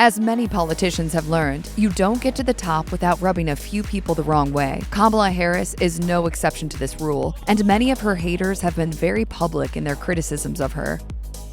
As many politicians have learned, you don't get to the top without rubbing a few people the wrong way. Kamala Harris is no exception to this rule, and many of her haters have been very public in their criticisms of her.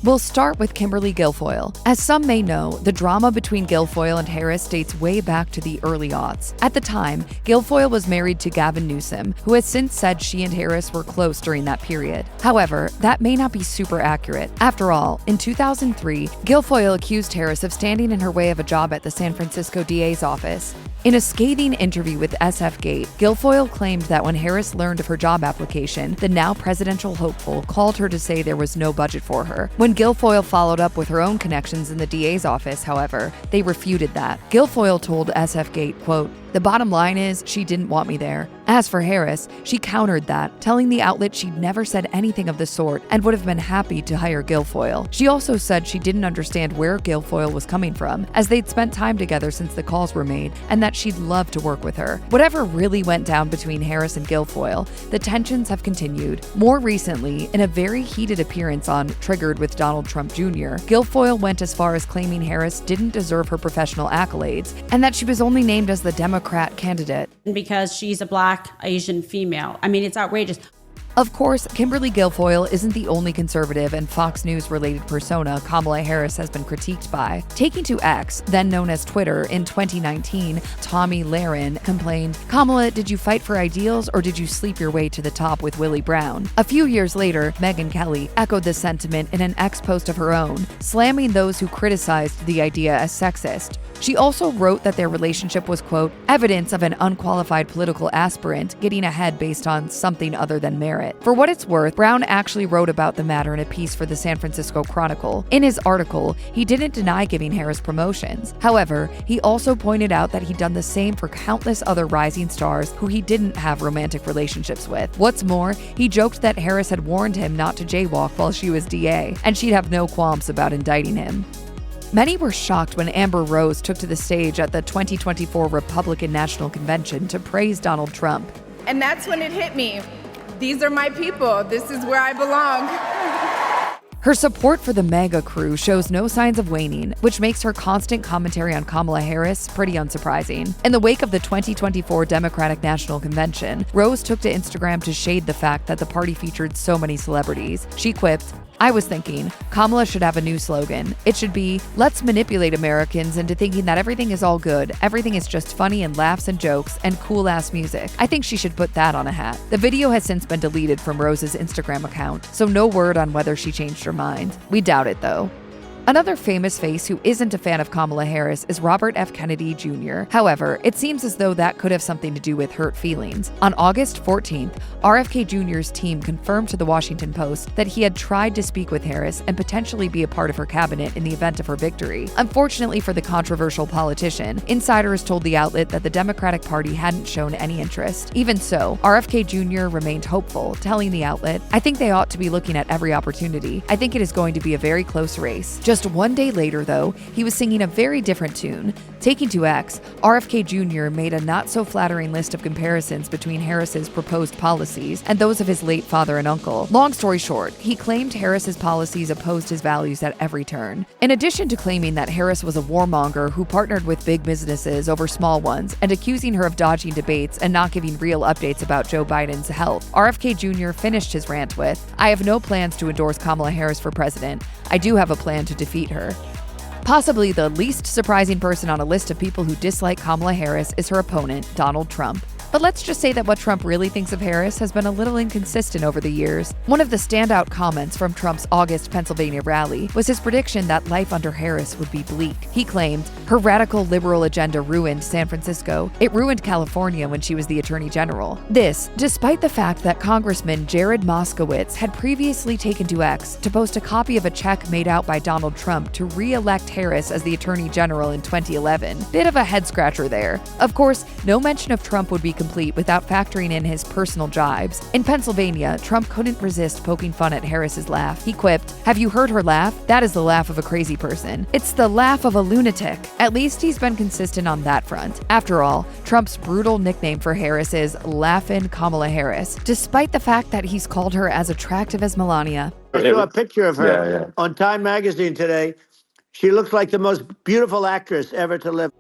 We'll start with Kimberly Guilfoyle. As some may know, the drama between Guilfoyle and Harris dates way back to the early aughts. At the time, Guilfoyle was married to Gavin Newsom, who has since said she and Harris were close during that period. However, that may not be super accurate. After all, in 2003, Guilfoyle accused Harris of standing in her way of a job at the San Francisco DA's office. In a scathing interview with SFGate, Guilfoyle claimed that when Harris learned of her job application, the now presidential hopeful called her to say there was no budget for her. When Guilfoyle followed up with her own connections in the DA's office, however, they refuted that. Guilfoyle told SFGate, quote, "The bottom line is she didn't want me there." As for Harris, she countered that, telling the outlet she'd never said anything of the sort and would have been happy to hire Guilfoyle. She also said she didn't understand where Guilfoyle was coming from, as they'd spent time together since the calls were made, and that she'd love to work with her. Whatever really went down between Harris and Guilfoyle, the tensions have continued. More recently, in a very heated appearance on Triggered with Donald Trump Jr., Guilfoyle went as far as claiming Harris didn't deserve her professional accolades, and that she was only named as the Democrat candidate. Because she's a Black Asian female. I mean, it's outrageous. Of course, Kimberly Guilfoyle isn't the only conservative and Fox News-related persona Kamala Harris has been critiqued by. Taking to X, then known as Twitter, in 2019, Tomi Lahren complained, "Kamala, did you fight for ideals or did you sleep your way to the top with Willie Brown?" A few years later, Megyn Kelly echoed this sentiment in an X post of her own, slamming those who criticized the idea as sexist. She also wrote that their relationship was, quote, "evidence of an unqualified political aspirant getting ahead based on something other than merit." For what it's worth, Brown actually wrote about the matter in a piece for the San Francisco Chronicle. In his article, he didn't deny giving Harris promotions. However, he also pointed out that he'd done the same for countless other rising stars who he didn't have romantic relationships with. What's more, he joked that Harris had warned him not to jaywalk while she was DA, and she'd have no qualms about indicting him. Many were shocked when Amber Rose took to the stage at the 2024 Republican National Convention to praise Donald Trump. And that's when it hit me. These are my people. This is where I belong. Her support for the MAGA crew shows no signs of waning, which makes her constant commentary on Kamala Harris pretty unsurprising. In the wake of the 2024 Democratic National Convention, Rose took to Instagram to shade the fact that the party featured so many celebrities. She quipped, "I was thinking, Kamala should have a new slogan. It should be, let's manipulate Americans into thinking that everything is all good, everything is just funny and laughs and jokes and cool-ass music. I think she should put that on a hat." The video has since been deleted from Rose's Instagram account, so no word on whether she changed her mind. We doubt it, though. Another famous face who isn't a fan of Kamala Harris is Robert F. Kennedy Jr. However, it seems as though that could have something to do with hurt feelings. On August 14th, RFK Jr.'s team confirmed to the Washington Post that he had tried to speak with Harris and potentially be a part of her cabinet in the event of her victory. Unfortunately for the controversial politician, insiders told the outlet that the Democratic Party hadn't shown any interest. Even so, RFK Jr. remained hopeful, telling the outlet, "I think they ought to be looking at every opportunity. I think it is going to be a very close race." Just one day later, though, he was singing a very different tune. Taking to X, RFK Jr. made a not-so-flattering list of comparisons between Harris's proposed policies and those of his late father and uncle. Long story short, he claimed Harris's policies opposed his values at every turn. In addition to claiming that Harris was a warmonger who partnered with big businesses over small ones and accusing her of dodging debates and not giving real updates about Joe Biden's health, RFK Jr. finished his rant with, "I have no plans to endorse Kamala Harris for president. I do have a plan to defeat her." Possibly the least surprising person on a list of people who dislike Kamala Harris is her opponent, Donald Trump. But let's just say that what Trump really thinks of Harris has been a little inconsistent over the years. One of the standout comments from Trump's August Pennsylvania rally was his prediction that life under Harris would be bleak. He claimed, "Her radical liberal agenda ruined San Francisco. It ruined California when she was the Attorney General." This, despite the fact that Congressman Jared Moskowitz had previously taken to X to post a copy of a check made out by Donald Trump to re-elect Harris as the Attorney General in 2011. Bit of a head-scratcher there. Of course, no mention of Trump would be complete without factoring in his personal jibes. In Pennsylvania, Trump couldn't resist poking fun at Harris's laugh. He quipped, "Have you heard her laugh? That is the laugh of a crazy person. It's the laugh of a lunatic." At least he's been consistent on that front. After all, Trump's brutal nickname for Harris is Laughin' Kamala Harris, despite the fact that he's called her as attractive as Melania. I saw a picture of her on Time magazine today. She looks like the most beautiful actress ever to live.